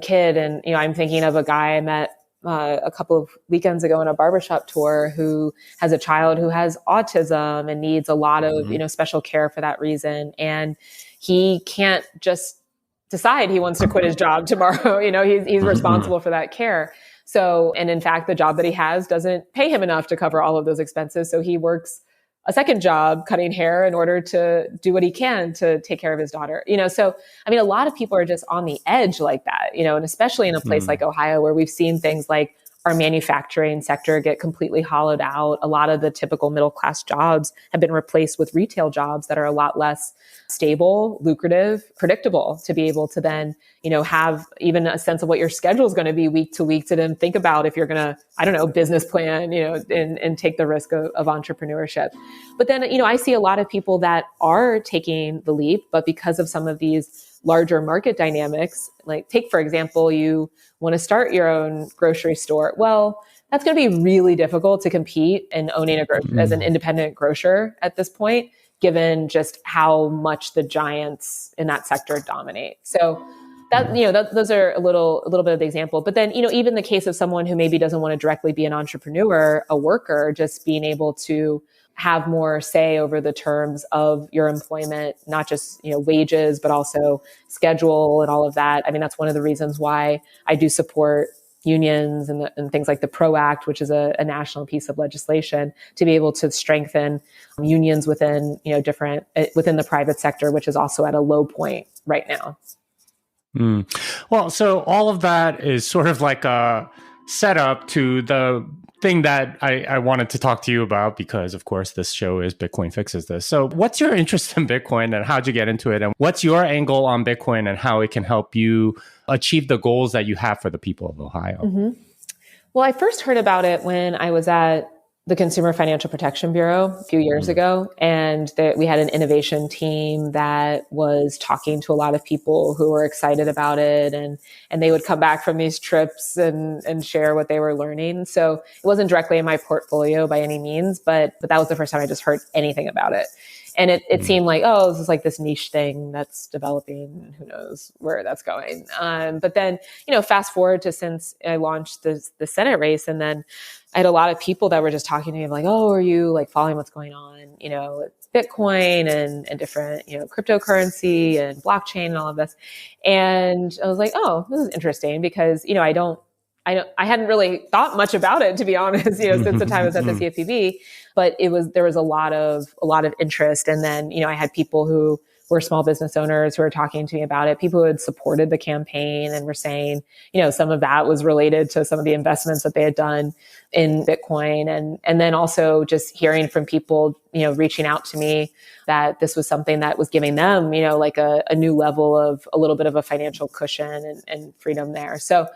Speaker 2: kid, and, I'm thinking of a guy I met a couple of weekends ago on a barbershop tour who has a child who has autism and needs a lot of, special care for that reason. And he can't just decide he wants to quit his job tomorrow. He's responsible for that care. So, and in fact, the job that he has doesn't pay him enough to cover all of those expenses. So he works a second job cutting hair in order to do what he can to take care of his daughter. So, I mean, a lot of people are just on the edge like that, and especially in a place like Ohio, where we've seen things like our manufacturing sector get completely hollowed out. A lot of the typical middle-class jobs have been replaced with retail jobs that are a lot less stable, lucrative, predictable, to be able to then, have even a sense of what your schedule is going to be week to week, to then think about if you're going to, business plan, and take the risk of entrepreneurship. But then, I see a lot of people that are taking the leap, but because of some of these larger market dynamics, like take, for example, you want to start your own grocery store. Well, that's going to be really difficult to compete in owning as an independent grocer at this point, given just how much the giants in that sector dominate. So that, those are a little bit of the example. But then, even the case of someone who maybe doesn't want to directly be an entrepreneur, a worker, just being able to have more say over the terms of your employment, not just, wages, but also schedule and all of that. I mean, that's one of the reasons why I do support unions and things like the PRO Act, which is a national piece of legislation to be able to strengthen unions within, within the private sector, which is also at a low point right now.
Speaker 1: Well, so all of that is sort of like a setup to the thing that I wanted to talk to you about, because of course this show is Bitcoin Fixes This. So what's your interest in Bitcoin, and how'd you get into it? And what's your angle on Bitcoin and how it can help you achieve the goals that you have for the people of Ohio?
Speaker 2: Mm-hmm. Well, I first heard about it when I was at the Consumer Financial Protection Bureau a few years ago. And we had an innovation team that was talking to a lot of people who were excited about it. And they would come back from these trips and share what they were learning. So it wasn't directly in my portfolio by any means, but that was the first time I just heard anything about it. And it seemed like, this is like this niche thing that's developing. Who knows where that's going. But then, fast forward to since I launched the Senate race, and then I had a lot of people that were just talking to me like, are you like following what's going on, with Bitcoin and different, cryptocurrency and blockchain and all of this. And I was like, this is interesting, because, I hadn't really thought much about it, to be honest, since the time I was at the CFPB, but there was a lot of interest. And then, I had people who were small business owners who were talking to me about it, people who had supported the campaign and were saying, some of that was related to some of the investments that they had done in Bitcoin. And then also just hearing from people, reaching out to me that this was something that was giving them, like a new level of a little bit of a financial cushion and freedom there. So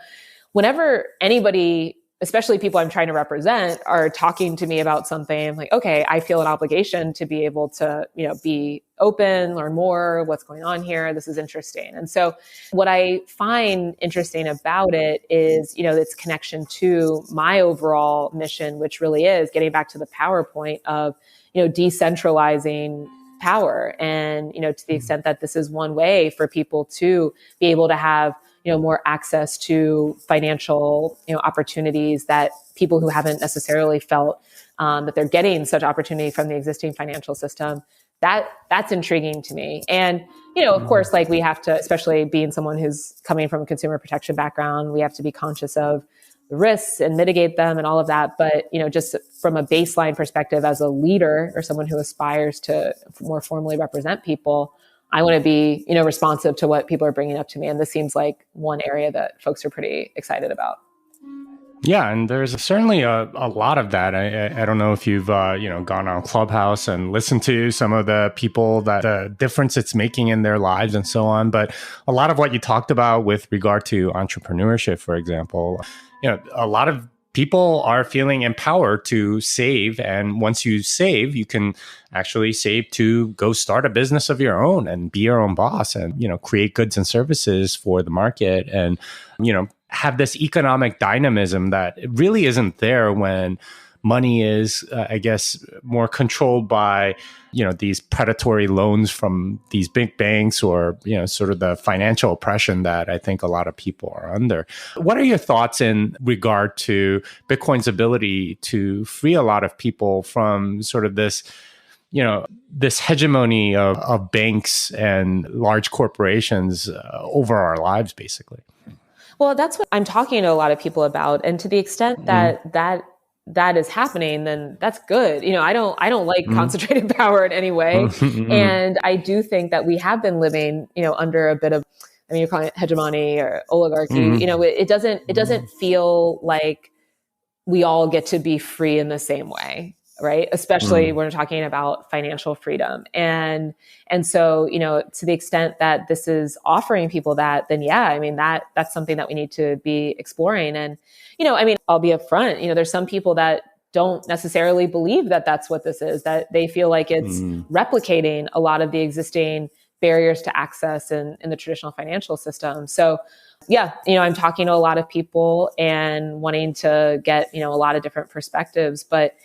Speaker 2: whenever anybody, especially people I'm trying to represent, are talking to me about something, I'm like, okay, I feel an obligation to be able to, be open, learn more, what's going on here. This is interesting. And so what I find interesting about it is, its connection to my overall mission, which really is getting back to the PowerPoint of, decentralizing power. And, to the extent that this is one way for people to be able to have more access to financial, opportunities that people who haven't necessarily felt that they're getting such opportunity from the existing financial system. That's intriguing to me. And, of course, like we have to, especially being someone who's coming from a consumer protection background, we have to be conscious of the risks and mitigate them and all of that. But, just from a baseline perspective as a leader or someone who aspires to more formally represent people, I want to be, responsive to what people are bringing up to me. And this seems like one area that folks are pretty excited about.
Speaker 1: Yeah, and there's certainly a lot of that. I don't know if you've gone on Clubhouse and listened to some of the people, that the difference it's making in their lives and so on. But a lot of what you talked about with regard to entrepreneurship, for example, a lot of people are feeling empowered to save. And once you save, you can actually save to go start a business of your own and be your own boss and, create goods and services for the market and, have this economic dynamism that really isn't there when money is, I guess, more controlled by, these predatory loans from these big banks or, sort of the financial oppression that I think a lot of people are under. What are your thoughts in regard to Bitcoin's ability to free a lot of people from sort of this, this hegemony of banks and large corporations over our lives, basically?
Speaker 2: Well, that's what I'm talking to a lot of people about. And to the extent that that is happening, then that's good. I don't like concentrated power in any way. And I do think that we have been living, under a bit of, you're calling it hegemony or oligarchy. It doesn't feel like we all get to be free in the same way. Right. Especially when we're talking about financial freedom. And so, to the extent that this is offering people that, then that's something that we need to be exploring. And, I'll be upfront, there's some people that don't necessarily believe that that's what this is, that they feel like it's replicating a lot of the existing barriers to access in the traditional financial system. So I'm talking to a lot of people and wanting to get, a lot of different perspectives, but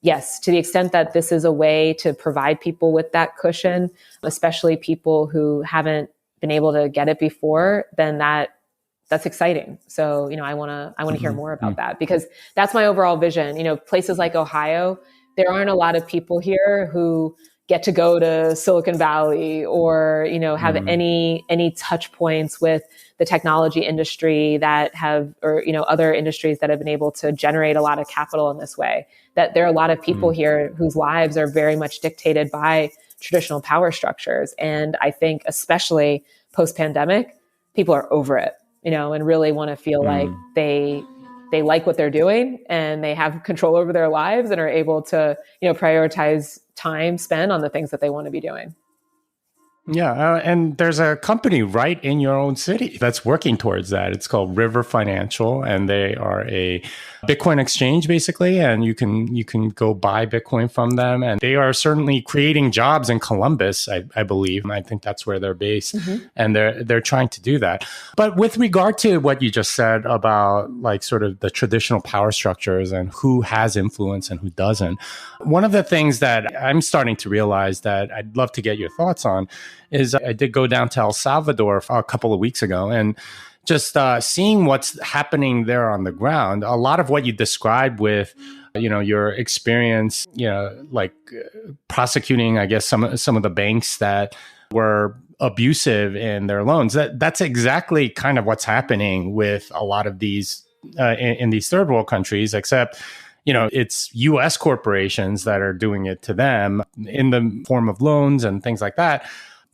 Speaker 2: yes, to the extent that this is a way to provide people with that cushion, especially people who haven't been able to get it before, then that's exciting. So, I want to hear more about that, because that's my overall vision. Places like Ohio, there aren't a lot of people here who get to go to Silicon Valley or, have any touch points with the technology industry that have, or, other industries that have been able to generate a lot of capital in this way. That there are a lot of people here whose lives are very much dictated by traditional power structures. And I think especially post-pandemic, people are over it, and really want to feel like they like what they're doing and they have control over their lives and are able to, prioritize time spent on the things that they want to be doing.
Speaker 1: Yeah. And there's a company right in your own city that's working towards that. It's called River Financial, and they are a Bitcoin exchange, basically. And you can go buy Bitcoin from them. And they are certainly creating jobs in Columbus, I believe. And I think that's where they're based. And they're trying to do that. But with regard to what you just said about like sort of the traditional power structures and who has influence and who doesn't, one of the things that I'm starting to realize that I'd love to get your thoughts on is I did go down to El Salvador a couple of weeks ago, and just seeing what's happening there on the ground. A lot of what you described with, your experience, prosecuting, I guess, some of the banks that were abusive in their loans. That's exactly kind of what's happening with a lot of these in these third world countries, except it's U.S. corporations that are doing it to them in the form of loans and things like that.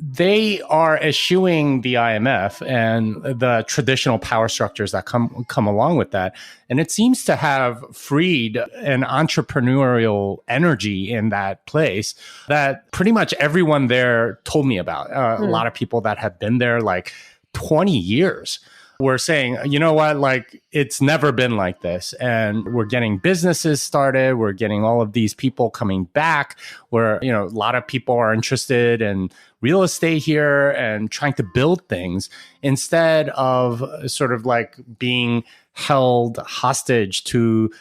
Speaker 1: They are eschewing the IMF and the traditional power structures that come along with that. And it seems to have freed an entrepreneurial energy in that place that pretty much everyone there told me about. A lot of people that have been there like 20 years were saying, you know what, like it's never been like this. And we're getting businesses started. We're getting all of these people coming back where, a lot of people are interested in real estate here and trying to build things instead of sort of like being held hostage to,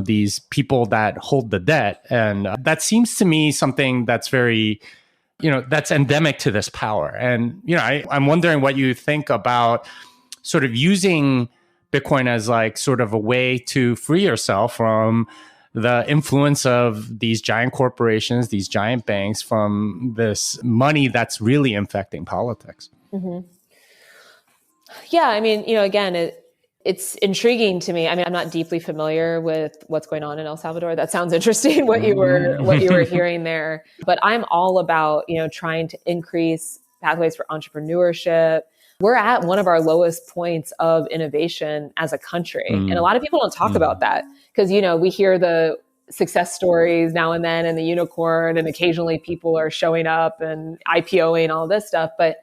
Speaker 1: these people that hold the debt. And that seems to me something that's very, that's endemic to this power. And, I'm wondering what you think about sort of using Bitcoin as like sort of a way to free yourself from the influence of these giant corporations, these giant banks, from this money that's really infecting politics.
Speaker 2: Yeah, again, it's intriguing to me. I'm not deeply familiar with what's going on in El Salvador. That sounds interesting, what you were hearing there. But I'm all about, trying to increase pathways for entrepreneurship. We're at one of our lowest points of innovation as a country. And a lot of people don't talk about that because, we hear the success stories now and then and the unicorn, and occasionally people are showing up and IPOing all this stuff. But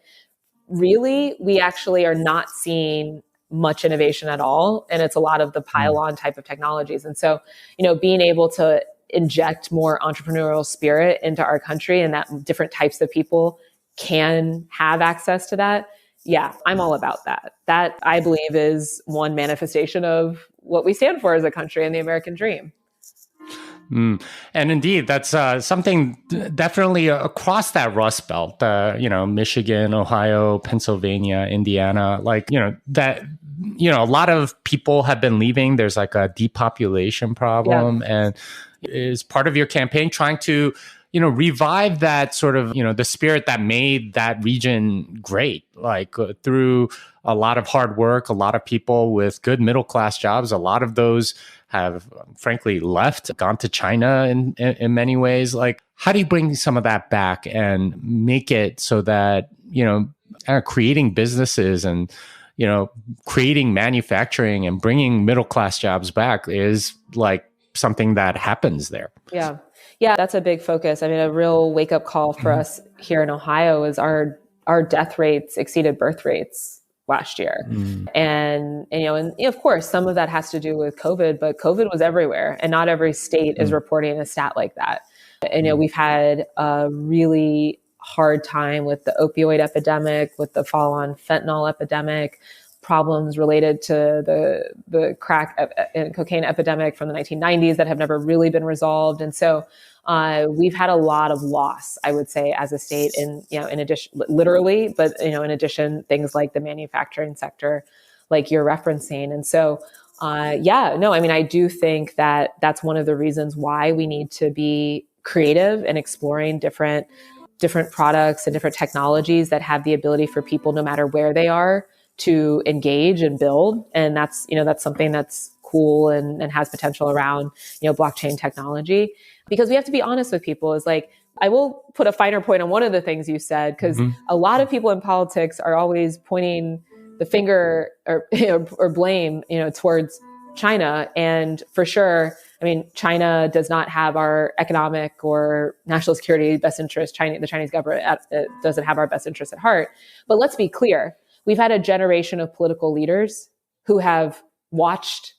Speaker 2: really, we actually are not seeing much innovation at all. And it's a lot of the pile-on type of technologies. And so, being able to inject more entrepreneurial spirit into our country and that different types of people can have access to that. Yeah, I'm all about that. That I believe is one manifestation of what we stand for as a country and the American dream.
Speaker 1: And indeed, that's something definitely across that Rust Belt, Michigan, Ohio, Pennsylvania, Indiana, that, a lot of people have been leaving. There's like a depopulation problem. Yeah. And is part of your campaign trying to, revive that sort of, the spirit that made that region great, through a lot of hard work, a lot of people with good middle-class jobs. A lot of those have frankly left, gone to China in many ways. How do you bring some of that back and make it so that, creating businesses and, creating manufacturing and bringing middle-class jobs back is something that happens there? Yeah.
Speaker 2: Yeah, that's a big focus. I mean, a real wake-up call for us here in Ohio is our death rates exceeded birth rates last year. And of course, some of that has to do with COVID, but COVID was everywhere and not every state is reporting a stat like that. And, we've had a really hard time with the opioid epidemic, with the follow-on fentanyl epidemic, problems related to the crack and cocaine epidemic from the 1990s that have never really been resolved. And so we've had a lot of loss, I would say, as a state in addition, literally, but, in addition, things like the manufacturing sector, like you're referencing. And so, I do think that that's one of the reasons why we need to be creative and exploring different products and different technologies that have the ability for people, no matter where they are, to engage and build. And that's something that's cool and has potential around, blockchain technology. Because we have to be honest with people is I will put a finer point on one of the things you said, because a lot of people in politics are always pointing the finger or blame, towards China. And for sure, I mean, China does not have our economic or national security best interest. The Chinese government doesn't have our best interest at heart. But let's be clear. We've had a generation of political leaders who have watched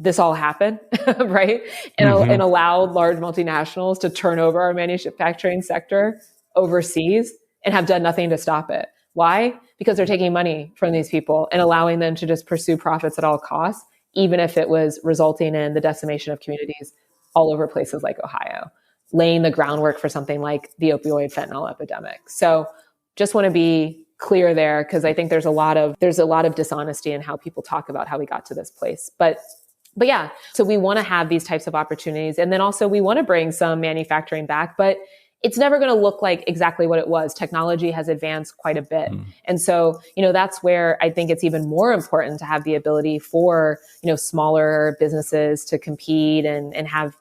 Speaker 2: this all happen, right? And allowed large multinationals to turn over our manufacturing sector overseas and have done nothing to stop it. Why? Because they're taking money from these people and allowing them to just pursue profits at all costs, even if it was resulting in the decimation of communities all over places like Ohio, laying the groundwork for something like the opioid fentanyl epidemic. So just want to be clear there, because I think there's a lot of dishonesty in how people talk about how we got to this place. But yeah, so we want to have these types of opportunities. And then also we want to bring some manufacturing back, but it's never going to look like exactly what it was. Technology has advanced quite a bit. And so, that's where I think it's even more important to have the ability for, smaller businesses to compete and have,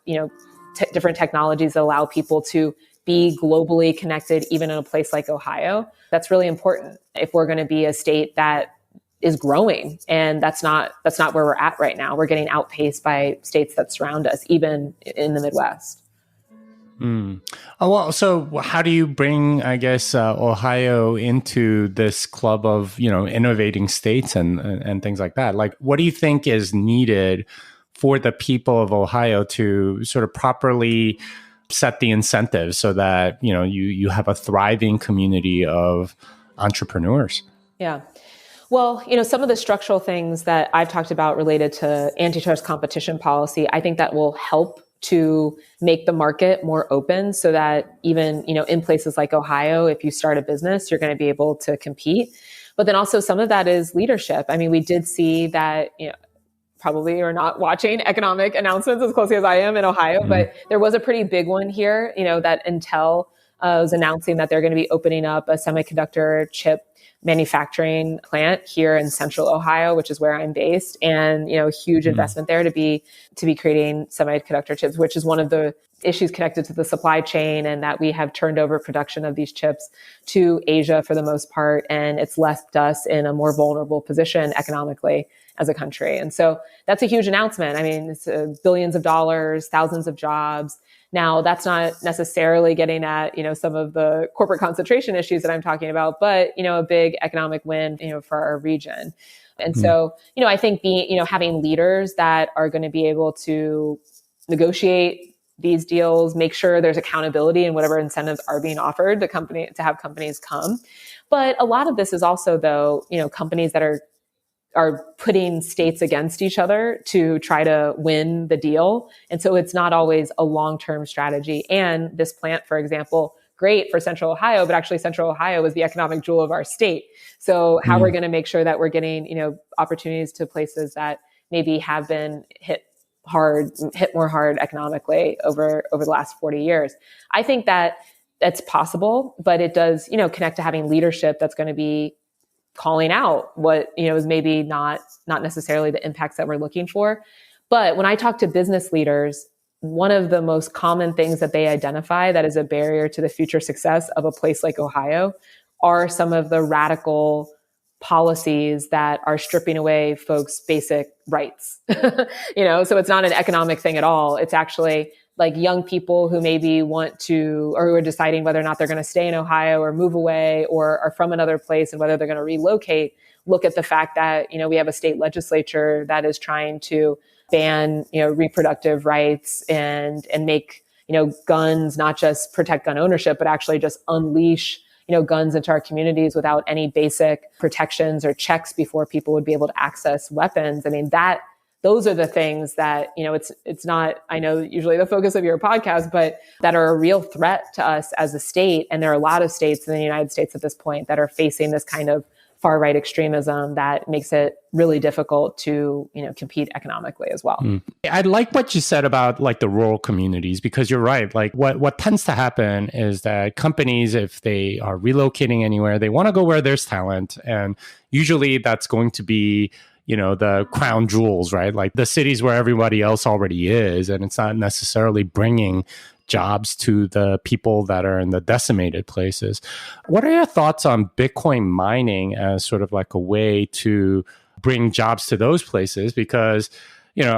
Speaker 2: different technologies that allow people to be globally connected, even in a place like Ohio. That's really important if we're going to be a state that is growing. And that's not where we're at right now. We're getting outpaced by states that surround us, even in the Midwest.
Speaker 1: Oh, well, so how do you bring, I guess, Ohio into this club of, innovating states and things like that? What do you think is needed for the people of Ohio to sort of properly set the incentives so that, you have a thriving community of entrepreneurs?
Speaker 2: Yeah. Well, some of the structural things that I've talked about related to antitrust competition policy, I think that will help to make the market more open so that even, in places like Ohio, if you start a business, you're going to be able to compete. But then also some of that is leadership. I mean, we did see that, probably are not watching economic announcements as closely as I am in Ohio, but there was a pretty big one here, that Intel was announcing that they're going to be opening up a semiconductor chip manufacturing plant here in central Ohio, which is where I'm based, and huge investment there to be creating semiconductor chips, which is one of the issues connected to the supply chain, and that we have turned over production of these chips to Asia for the most part, and it's left us in a more vulnerable position economically as a country. And so that's a huge announcement. I mean, it's billions of dollars, thousands of jobs. Now, that's not necessarily getting at, some of the corporate concentration issues that I'm talking about, but, a big economic win, for our region. And so, I think having leaders that are going to be able to negotiate these deals, make sure there's accountability in whatever incentives are being offered to have companies come. But a lot of this is also, though, companies that are putting states against each other to try to win the deal. And so it's not always a long-term strategy. And this plant, for example, great for Central Ohio, but actually Central Ohio is the economic jewel of our state. So how we're going to make sure that we're getting, opportunities to places that maybe have been hit more hard economically over the last 40 years. I think that that's possible, but it does, connect to having leadership that's going to be calling out what, is maybe not necessarily the impacts that we're looking for. But when I talk to business leaders, one of the most common things that they identify that is a barrier to the future success of a place like Ohio are some of the radical policies that are stripping away folks' basic rights. So it's not an economic thing at all. It's actually like young people who maybe want to, or who are deciding whether or not they're going to stay in Ohio or move away or are from another place and whether they're going to relocate, look at the fact that, we have a state legislature that is trying to ban, reproductive rights and make, guns, not just protect gun ownership, but actually just unleash guns into our communities without any basic protections or checks before people would be able to access weapons. I mean, those are the things that, it's not, I know usually the focus of your podcast, but that are a real threat to us as a state. And there are a lot of states in the United States at this point that are facing this kind of far right extremism that makes it really difficult to, compete economically as well.
Speaker 1: I like what you said about like the rural communities, because you're right. Like what tends to happen is that companies, if they are relocating anywhere, they want to go where there's talent. And usually that's going to be, the crown jewels, right? Like the cities where everybody else already is. And it's not necessarily bringing jobs to the people that are in the decimated places. What are your thoughts on Bitcoin mining as sort of like a way to bring jobs to those places? Because,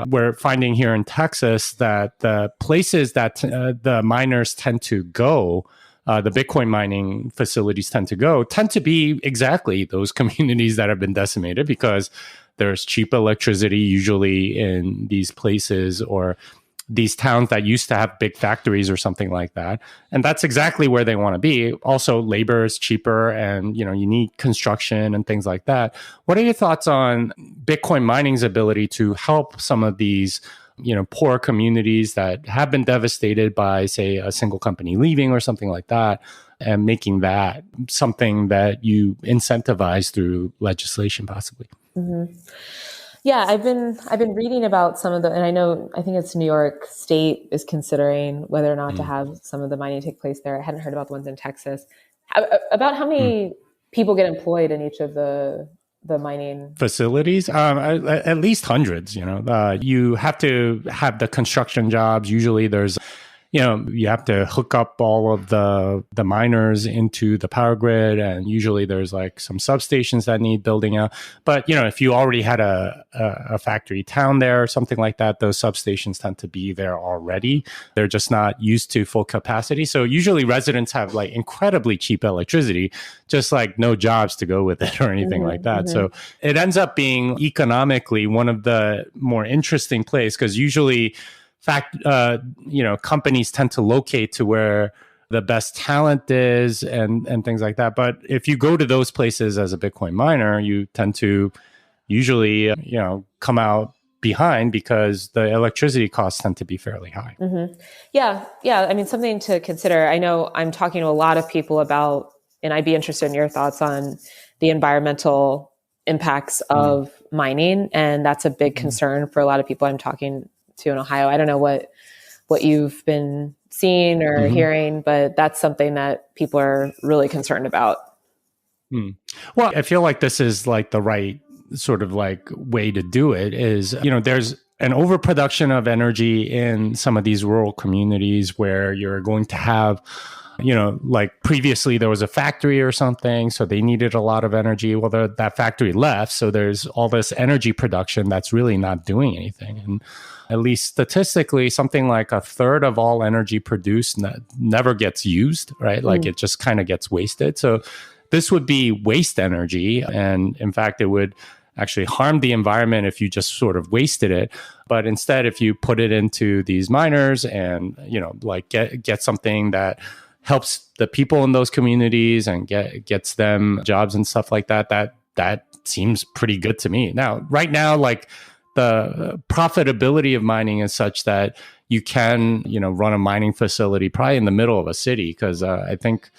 Speaker 1: we're finding here in Texas that the places that the miners tend to go, the Bitcoin mining facilities tend to be exactly those communities that have been decimated, because there's cheap electricity usually in these places, or these towns that used to have big factories or something like that. And that's exactly where they want to be. Also, labor is cheaper and, you need construction and things like that. What are your thoughts on Bitcoin mining's ability to help some of these, poor communities that have been devastated by, say, a single company leaving or something like that, and making that something that you incentivize through legislation possibly?
Speaker 2: Mm-hmm. Yeah, I've been reading about some of and I think it's New York State is considering whether or not to have some of the mining take place there. I hadn't heard about the ones in Texas. About how many people get employed in each of the mining
Speaker 1: facilities? At least hundreds. You have to have the construction jobs. Usually there's you have to hook up all of the miners into the power grid, and usually there's like some substations that need building out. But if you already had a factory town there or something like that, those substations tend to be there already. They're just not used to full capacity. So usually residents have like incredibly cheap electricity, just like no jobs to go with it or anything like that. So it ends up being economically one of the more interesting places, because usually companies tend to locate to where the best talent is and things like that. But if you go to those places as a Bitcoin miner, you tend to usually, come out behind because the electricity costs tend to be fairly high.
Speaker 2: Mm-hmm. Yeah. I mean, something to consider. I know I'm talking to a lot of people about, and I'd be interested in your thoughts on the environmental impacts of mining. And that's a big concern for a lot of people I'm talking to in Ohio. I don't know what you've been seeing or hearing, but that's something that people are really concerned about.
Speaker 1: Well, I feel like this is like the right sort of like way to do it is, there's an overproduction of energy in some of these rural communities where you're going to have, like previously there was a factory or something, so they needed a lot of energy. Well, that factory left, so there's all this energy production that's really not doing anything. And at least statistically, something like a third of all energy produced never gets used, right? Like it just kind of gets wasted. So this would be waste energy. And in fact, it would actually harm the environment if you just sort of wasted it. But instead, if you put it into these miners and, like get something that helps the people in those communities and gets them jobs and stuff like that, that seems pretty good to me. Now, right now, like the profitability of mining is such that you can, run a mining facility probably in the middle of a city, because I think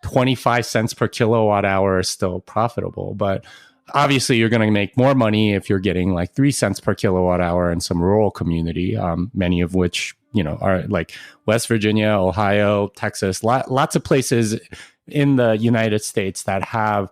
Speaker 1: 25 cents per kilowatt hour is still profitable. But obviously, you're going to make more money if you're getting like 3 cents per kilowatt hour in some rural community, many of which, are like West Virginia, Ohio, Texas, lots of places in the United States that have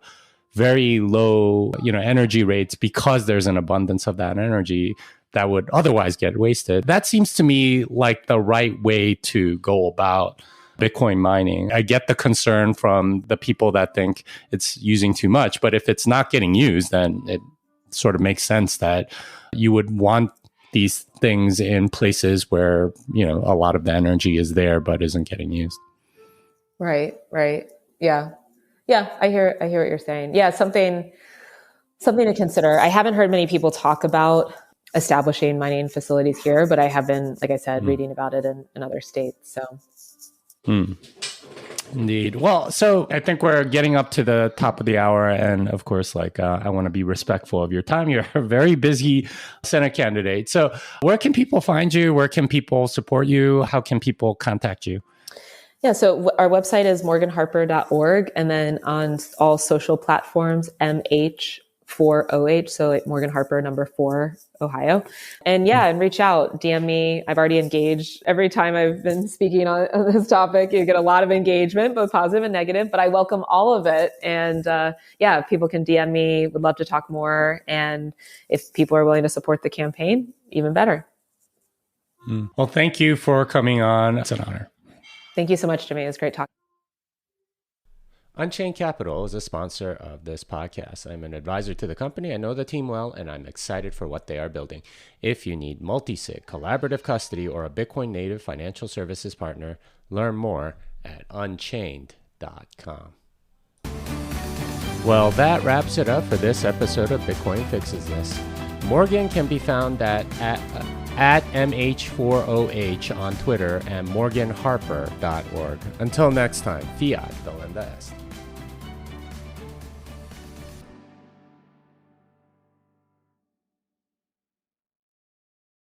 Speaker 1: very low, energy rates because there's an abundance of that energy that would otherwise get wasted. That seems to me like the right way to go about Bitcoin mining. I get the concern from the people that think it's using too much, but if it's not getting used, then it sort of makes sense that you would want these things in places where, a lot of the energy is there but isn't getting used.
Speaker 2: Right. Yeah. I hear what you're saying. Yeah, something to consider. I haven't heard many people talk about establishing mining facilities here, but I have been, like I said, reading about it in other states. So.
Speaker 1: Indeed. Well, so I think we're getting up to the top of the hour. And of course, I want to be respectful of your time. You're a very busy Senate candidate. So where can people find you? Where can people support you? How can people contact you?
Speaker 2: Yeah, so our website is morganharper.org. And then on all social platforms, MH4OH. So like Morgan Harper, number 4, Ohio. And and reach out, DM me. I've already engaged. Every time I've been speaking on this topic, you get a lot of engagement, both positive and negative, but I welcome all of it. And people can DM me, would love to talk more. And if people are willing to support the campaign, even better.
Speaker 1: Well, thank you for coming on. It's an honor.
Speaker 2: Thank you so much, Jimmy. It was great talking.
Speaker 1: Unchained Capital is a sponsor of this podcast. I'm an advisor to the company. I know the team well, and I'm excited for what they are building. If you need multi-sig, collaborative custody, or a Bitcoin native financial services partner, learn more at unchained.com. Well, that wraps it up for this episode of Bitcoin Fixes This. Morgan can be found at MH4OH on Twitter and morganharper.org. Until next time, fiat, delenda est.